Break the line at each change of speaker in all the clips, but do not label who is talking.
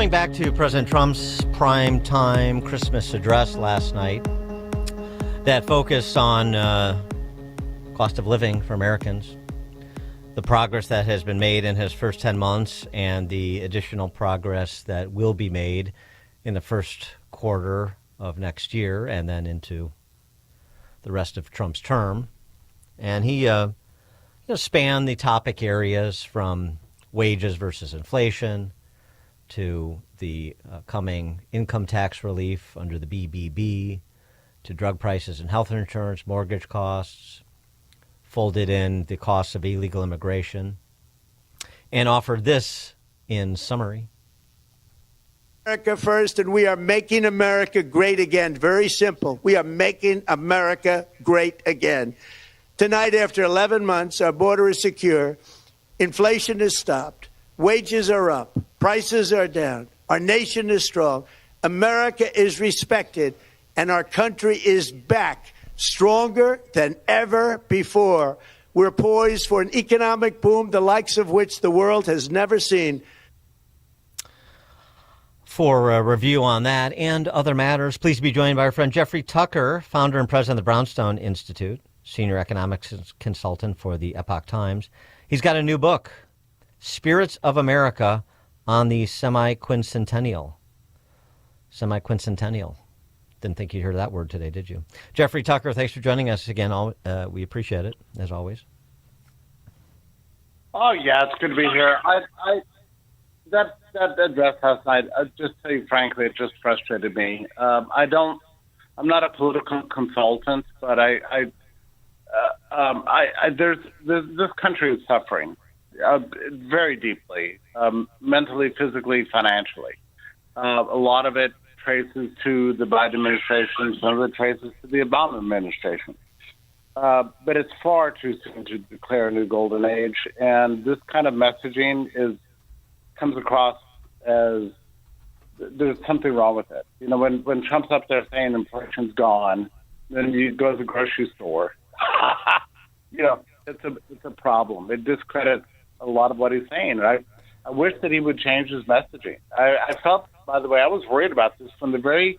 Going back to President Trump's prime time Christmas address last night that focused on cost of living for Americans, the progress that has been made in his first 10 months and the additional progress that will be made in the first quarter of next year and then into the rest of Trump's term. And he spanned the topic areas from wages versus inflation to the coming income tax relief under the BBB, to drug prices and health insurance, mortgage costs, folded in the costs of illegal immigration, and offered this in summary.
America first, and we are making America great again. Very simple. We are making America great again. Tonight, after 11 months, our border is secure. Inflation is stopped. Wages are up. Prices are down. Our nation is strong. America is respected. And our country is back, stronger than ever before. We're poised for an economic boom, the likes of which the world has never seen.
For a review on that and other matters, please be joined by our friend Jeffrey Tucker, founder and president of the Brownstone Institute, senior economics consultant for the Epoch Times. He's got a new book, Spirits of America on the Semi-Quincentennial. Semi-Quincentennial. Didn't think you'd heard that word today, did you? Jeffrey Tucker, thanks for joining us again. We appreciate it, as always.
Oh, yeah, it's good to be here. That address last night, just to tell you frankly, it just frustrated me. I'm not a political consultant, but this country is suffering very deeply, mentally, physically, financially. A lot of it traces to the Biden administration, some of it traces to the Obama administration. But it's far too soon to declare a new golden age, and this kind of messaging comes across as there's something wrong with it. You know, when Trump's up there saying inflation's gone, then you go to the grocery store. It's a problem. It discredits a lot of what he's saying. I wish that he would change his messaging. I felt, by the way, I was worried about this from the very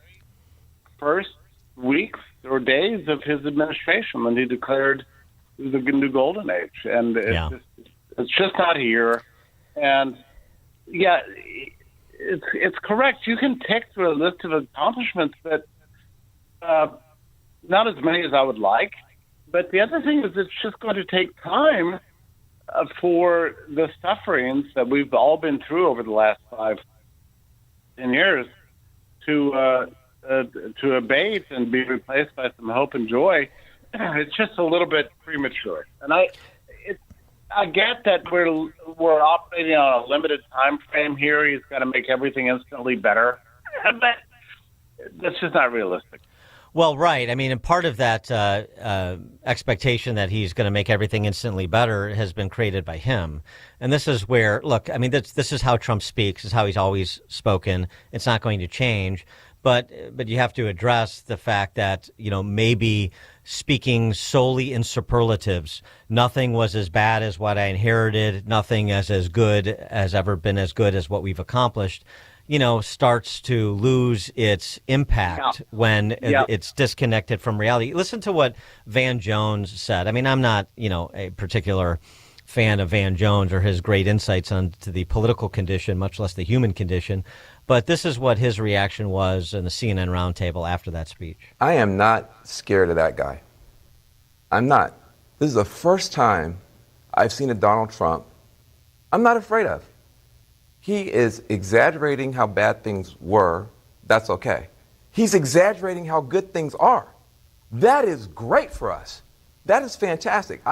first weeks or days of his administration when he declared the new golden age. And it's just not here. And, yeah, it's correct. You can tick through a list of accomplishments, but not as many as I would like. But the other thing is it's just going to take time for the sufferings that we've all been through over the last 5-10 years to abate and be replaced by some hope and joy. It's just a little bit premature. And I get that we're operating on a limited time frame here. He's got to make everything instantly better. But that's just not realistic.
Well, right. I mean, and part of that expectation that he's going to make everything instantly better has been created by him. And this is where, look, I mean, this is how Trump speaks. This is how he's always spoken. It's not going to change. But you have to address the fact that, maybe speaking solely in superlatives, nothing was as bad as what I inherited. Nothing as good as ever been as good as what we've accomplished. Starts to lose its impact when it's disconnected from reality. Listen to what Van Jones said. I mean, I'm not, a particular fan of Van Jones or his great insights onto the political condition, much less the human condition. But this is what his reaction was in the CNN roundtable after that speech.
I am not scared of that guy. I'm not. This is the first time I've seen a Donald Trump I'm not afraid of. He is exaggerating how bad things were. That's okay. He's exaggerating how good things are. That is great for us. That is fantastic.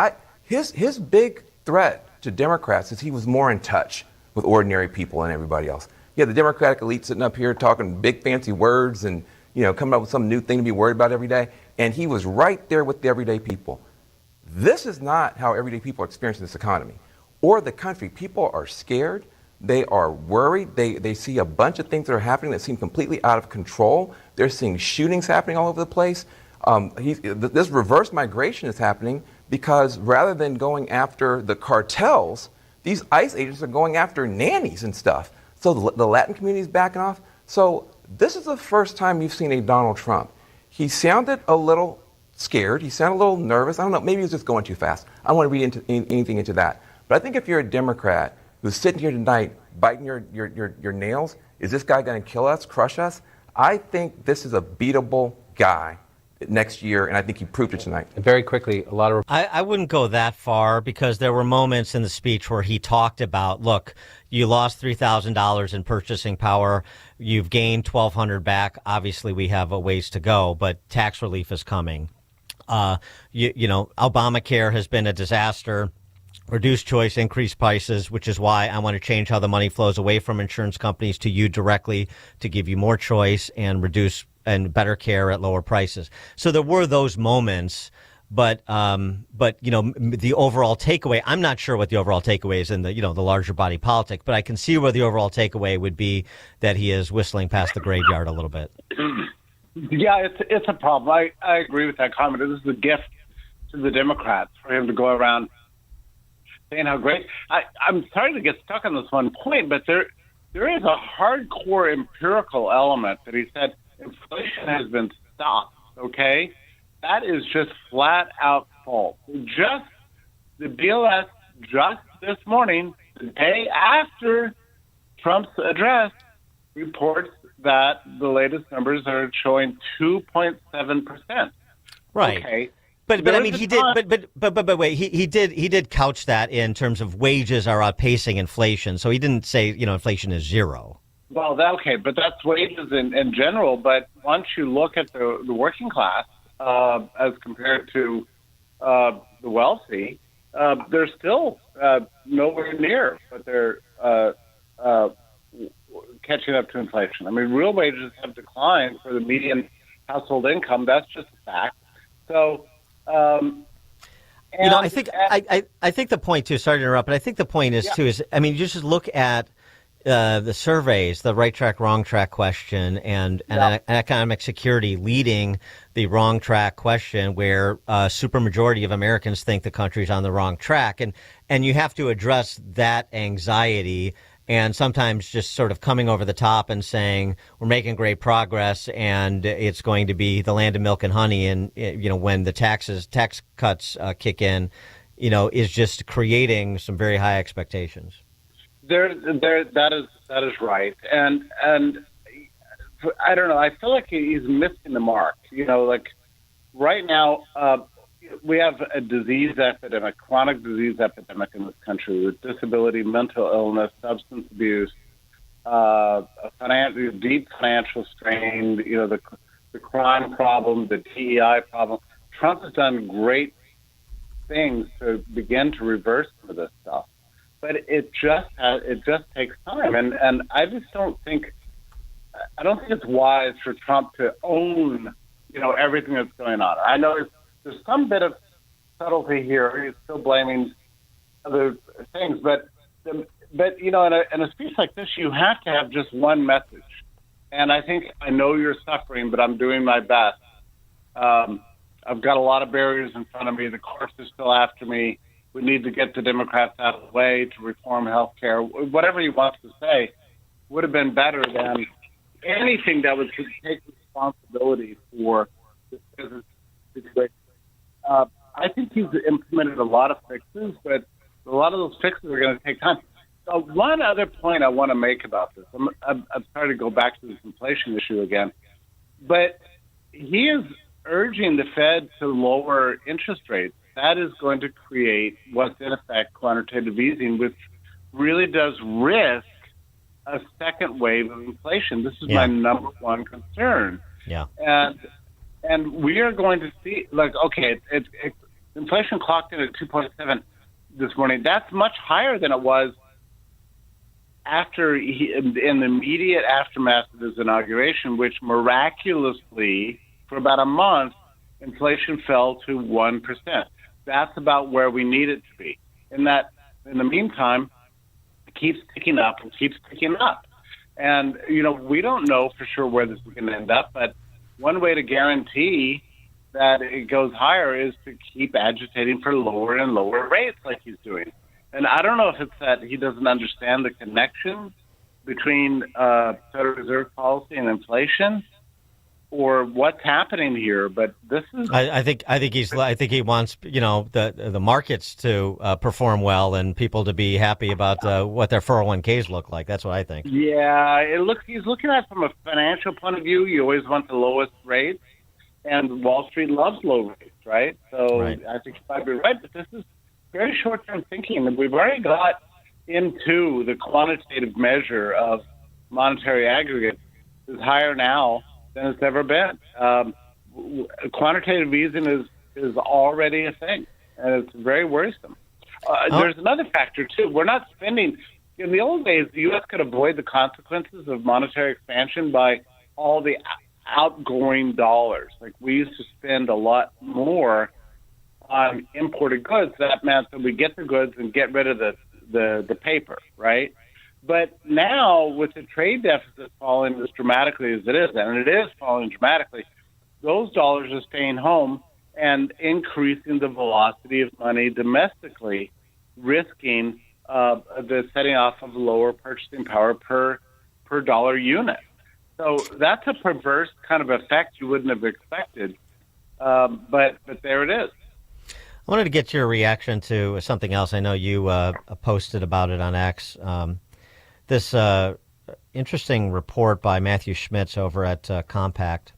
His big threat to Democrats is he was more in touch with ordinary people and everybody else. Yeah, the Democratic elite sitting up here talking big fancy words and, coming up with some new thing to be worried about every day. And he was right there with the everyday people. This is not how everyday people are experiencing this economy or the country. People are scared. They are worried. They see a bunch of things that are happening that seem completely out of control. They're seeing shootings happening all over the place. This reverse migration is happening because rather than going after the cartels, these ICE agents are going after nannies and stuff. So the Latin community is backing off. So this is the first time you've seen a Donald Trump. He sounded a little scared. He sounded a little nervous. I don't know. Maybe he was just going too fast. I don't want to read anything into that. But I think if you're a Democrat who's sitting here tonight biting your nails, is this guy going to kill us, crush us? I think this is a beatable guy next year, and I think he proved it tonight.
Very quickly, a lot of...
I wouldn't go that far, because there were moments in the speech where he talked about, look, you lost $3,000 in purchasing power. You've gained $1,200 back. Obviously, we have a ways to go, but tax relief is coming. Obamacare has been a disaster. Reduce choice, increase prices, which is why I want to change how the money flows away from insurance companies to you directly to give you more choice and reduce and better care at lower prices. So there were those moments, but the overall takeaway, I'm not sure what the overall takeaway is in the larger body politic, but I can see where the overall takeaway would be that he is whistling past the graveyard a little bit.
Yeah, it's a problem. I agree with that comment. This is a gift to the Democrats for him to go around saying how great. I'm sorry to get stuck on this one point, but there is a hardcore empirical element that he said inflation has been stopped. Okay, that is just flat out false. Just the BLS just this morning, the day after Trump's address, reports that the latest numbers are showing 2.7%.
Right.
Okay.
But I mean, he did. But wait, he did couch that in terms of wages are outpacing inflation. So he didn't say inflation is zero.
Well, okay, but that's wages in general. But once you look at the working class as compared to the wealthy, they're still nowhere near, but they're catching up to inflation. I mean, real wages have declined for the median household income. That's just a fact. So.
I think I think the point too. Sorry to interrupt, but I think the point is too is you just look at the surveys, the right track, wrong track question, and economic security leading the wrong track question, where a supermajority of Americans think the country's on the wrong track, and you have to address that anxiety. And sometimes just sort of coming over the top and saying we're making great progress and it's going to be the land of milk and honey, and when the tax cuts kick in, is just creating some very high expectations.
That is right, and I don't know. I feel like he's missing the mark. Like right now. We have a disease epidemic, chronic disease epidemic in this country with disability, mental illness, substance abuse, deep financial strain, the crime problem, the DEI problem. Trump has done great things to begin to reverse some of this stuff, but it just takes time, and I don't think it's wise for Trump to own everything that's going on. I know there's some bit of subtlety here. He's still blaming other things, but in a speech like this, you have to have just one message. And I think I know you're suffering, but I'm doing my best. I've got a lot of barriers in front of me. The courts are still after me. We need to get the Democrats out of the way to reform health care. Whatever he wants to say would have been better than anything that would take responsibility for this business situation. I think he's implemented a lot of fixes, but a lot of those fixes are going to take time. So one other point I want to make about this, I'm sorry to go back to this inflation issue again, but he is urging the Fed to lower interest rates. That is going to create what's in effect quantitative easing, which really does risk a second wave of inflation. This is my number one concern.
Yeah.
And we are going to see, inflation clocked in at 2.7 this morning. That's much higher than it was in the immediate aftermath of his inauguration, which miraculously, for about a month, inflation fell to 1%. That's about where we need it to be. In the meantime, it keeps ticking up and keeps ticking up. And, we don't know for sure where this is going to end up, but one way to guarantee that it goes higher is to keep agitating for lower and lower rates like he's doing. And I don't know if it's that he doesn't understand the connection between Federal Reserve policy and inflation, or what's happening here. But this is,
I think he wants the markets to perform well and people to be happy about what their 401ks look like. That's what I think.
yeah, he's looking at it from a financial point of view. You always want the lowest rates, and Wall Street loves low rates, right? So
Right.
I think you might be right, but this is very short-term thinking, and we've already got into the quantitative measure of monetary aggregate is higher now than it's ever been. Quantitative easing is already a thing, and it's very worrisome. There's another factor, too. We're not spending. In the old days, the U.S. could avoid the consequences of monetary expansion by all the outgoing dollars. Like, we used to spend a lot more on imported goods. That meant that we get the goods and get rid of the paper, right? But now, with the trade deficit falling as dramatically as it is, and it is falling dramatically, those dollars are staying home and increasing the velocity of money domestically, risking the setting off of lower purchasing power per dollar unit. So that's a perverse kind of effect you wouldn't have expected, but there it is.
I wanted to get your reaction to something else. I know you posted about it on X. This interesting report by Matthew Schmitz over at Compact,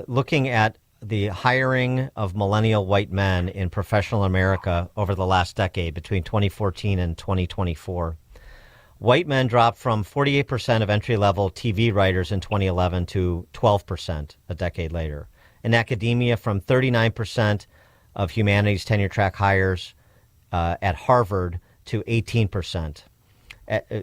looking at the hiring of millennial white men in professional America over the last decade, between 2014 and 2024. White men dropped from 48% of entry-level TV writers in 2011 to 12% a decade later. In academia, from 39% of humanities tenure-track hires at Harvard to 18%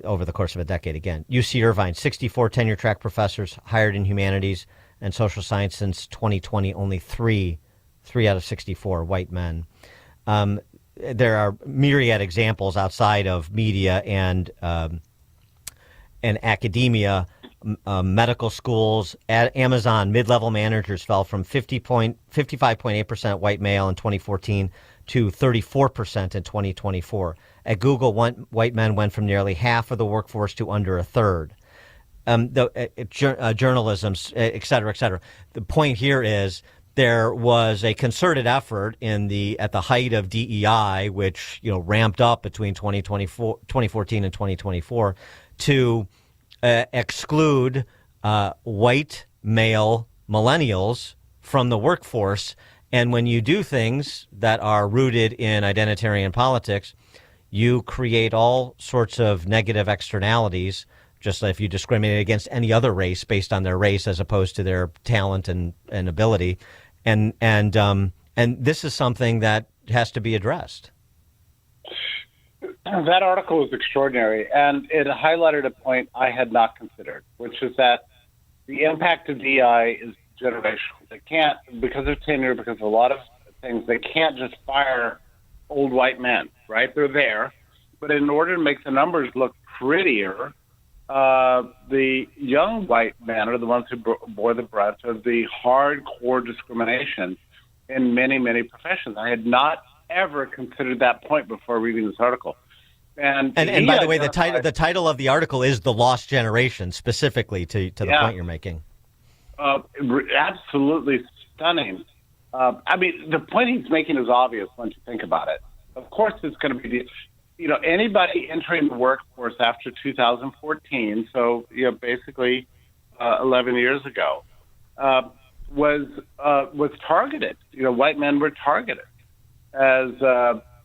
over the course of a decade again. UC Irvine, 64 tenure-track professors hired in humanities and social science since 2020, only three out of 64 white men. There are myriad examples outside of media and academia. Medical schools, at Amazon, mid-level managers fell from 55.8% white male in 2014 to 34% in 2024. At Google, white men went from nearly half of the workforce to under a third. Journalism, et cetera, et cetera. The point here is there was a concerted effort at the height of DEI, which ramped up between 2014 and 2024, to exclude white male millennials from the workforce. And when you do things that are rooted in identitarian politics, you create all sorts of negative externalities, just like if you discriminate against any other race based on their race as opposed to their talent and ability. And this is something that has to be addressed.
That article was extraordinary, and it highlighted a point I had not considered, which is that the impact of DI is generational. They can't, because of tenure, because of a lot of things, they can't just fire old white men, right? They're there. But in order to make the numbers look prettier, the young white men are the ones who bore the brunt of the hardcore discrimination in many, many professions. I had not ever considered that point before reading this article. And
by the way, the title of the article is "The Lost Generation," specifically to the point you're making.
Absolutely stunning. I mean, the point he's making is obvious once you think about it. Of course, it's going to be, anybody entering the workforce after 2014, so basically 11 years ago, was targeted. White men were targeted as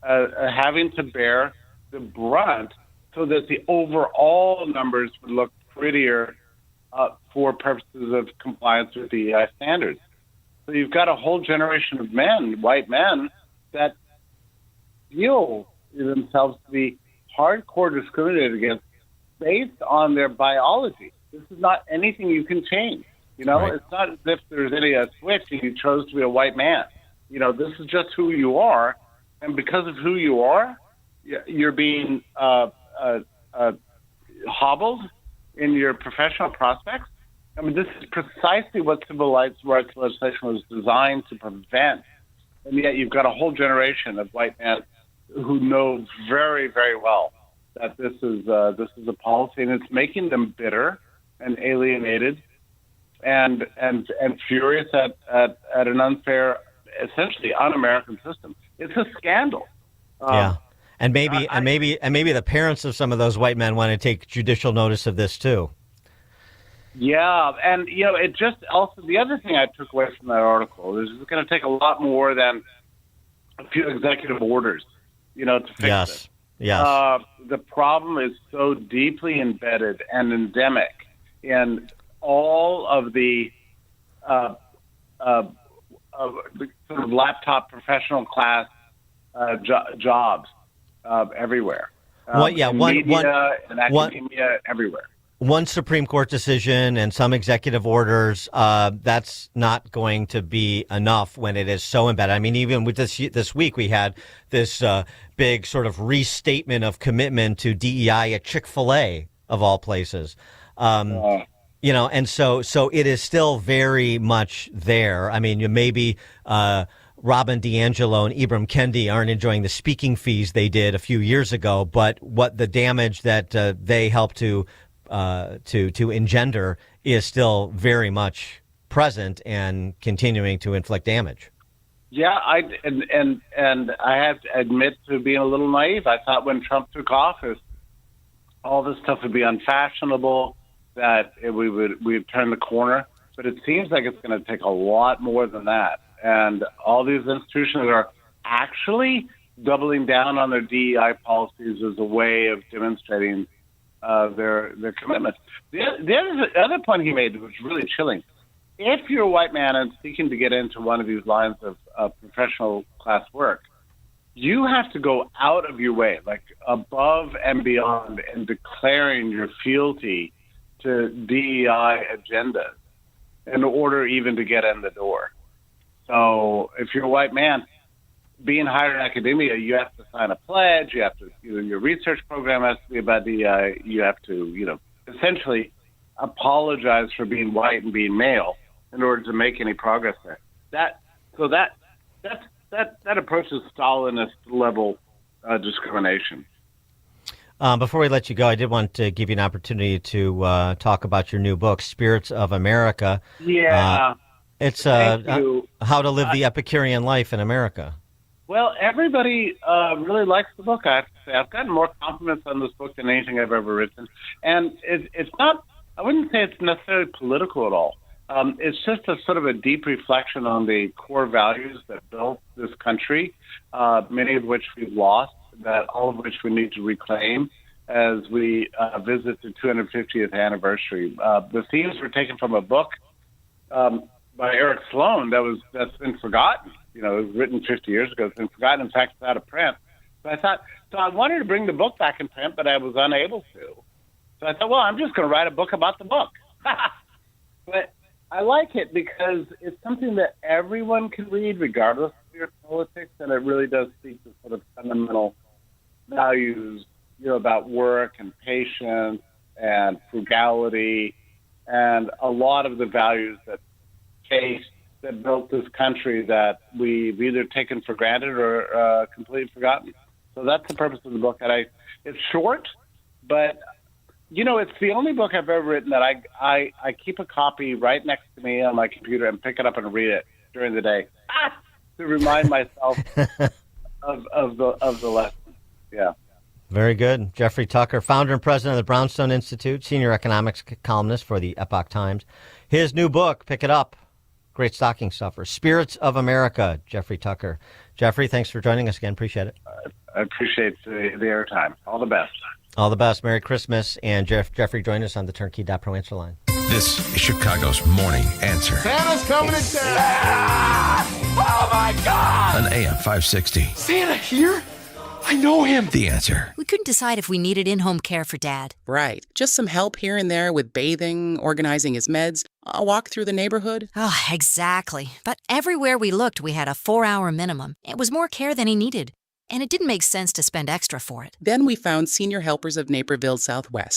having to bear the brunt so that the overall numbers would look prettier for purposes of compliance with the standards. So you've got a whole generation of men, white men, that feel themselves to be hardcore discriminated against based on their biology. This is not anything you can change.
Right.
It's not as if there's any switch and you chose to be a white man. This is just who you are. And because of who you are, you're being hobbled in your professional prospects. I mean, this is precisely what civil rights legislation was designed to prevent. And yet you've got a whole generation of white men who know very, very well that this is a policy, and it's making them bitter and alienated and furious at an unfair, essentially un-American system. It's a scandal.
Yeah. And maybe the parents of some of those white men want to take judicial notice of this too.
Yeah, and it just also, the other thing I took away from that article is it's going to take a lot more than a few executive orders, to fix it.
Yes.
The problem is so deeply embedded and endemic in all of the sort of laptop professional class jobs everywhere. Media and academia everywhere.
One Supreme Court decision and some executive orders, that's not going to be enough when it is so embedded. I mean, even with this week, we had this big sort of restatement of commitment to DEI at Chick-fil-A, of all places. And so it is still very much there. I mean, maybe Robin DiAngelo and Ibram Kendi aren't enjoying the speaking fees they did a few years ago, but what the damage that they helped to engender is still very much present and continuing to inflict damage.
Yeah, I have to admit to being a little naive. I thought when Trump took office, all this stuff would be unfashionable, that we'd turn the corner. But it seems like it's going to take a lot more than that. And all these institutions are actually doubling down on their DEI policies as a way of demonstrating their commitment. The other point he made was really chilling. If you're a white man and seeking to get into one of these lines of professional class work, you have to go out of your way, like above and beyond, in declaring your fealty to DEI agendas in order even to get in the door. So if you're a white man being hired in academia, you have to sign a pledge. You have to, your research program has to be about DEI. You have to, essentially apologize for being white and being male in order to make any progress there. That approaches Stalinist level discrimination.
Before we let you go, I did want to give you an opportunity to talk about your new book, Spirits of America.
Yeah.
It's how to live the Epicurean life in America.
Well, everybody really likes the book, I have to say. I've gotten more compliments on this book than anything I've ever written. And it's not, I wouldn't say it's necessarily political at all. It's just a sort of a deep reflection on the core values that built this country, many of which we've lost, that all of which we need to reclaim as we visit the 250th anniversary. The themes were taken from a book by Eric Sloan that's been forgotten. It was written 50 years ago. It's been forgotten. In fact, it's out of print. So I wanted to bring the book back in print, but I was unable to. So I thought, well, I'm just going to write a book about the book. But I like it because it's something that everyone can read, regardless of your politics, and it really does speak to sort of fundamental values, about work and patience and frugality and a lot of the values that built this country that we've either taken for granted or completely forgotten. So that's the purpose of the book. And it's short, but it's the only book I've ever written that I keep a copy right next to me on my computer and pick it up and read it during the day to remind myself of the lesson. Yeah.
Very good. Jeffrey Tucker, founder and president of the Brownstone Institute, senior economics columnist for the Epoch Times. His new book, pick it up. Great stocking stuffer. Spirits of America, Jeffrey Tucker. Jeffrey, thanks for joining us again. Appreciate it.
I appreciate the airtime. All the best.
All the best. Merry Christmas. And Jeffrey, join us on the Turnkey.Pro answer line.
This is Chicago's Morning Answer.
Santa's coming to town. Oh, my God.
On AM 560.
Santa here? I know him.
The Answer.
We couldn't decide if we needed in-home care for Dad.
Right. Just some help here and there with bathing, organizing his meds, a walk through the neighborhood.
Oh, exactly. But everywhere we looked, we had a 4-hour minimum. It was more care than he needed. And it didn't make sense to spend extra for it.
Then we found Senior Helpers of Naperville Southwest.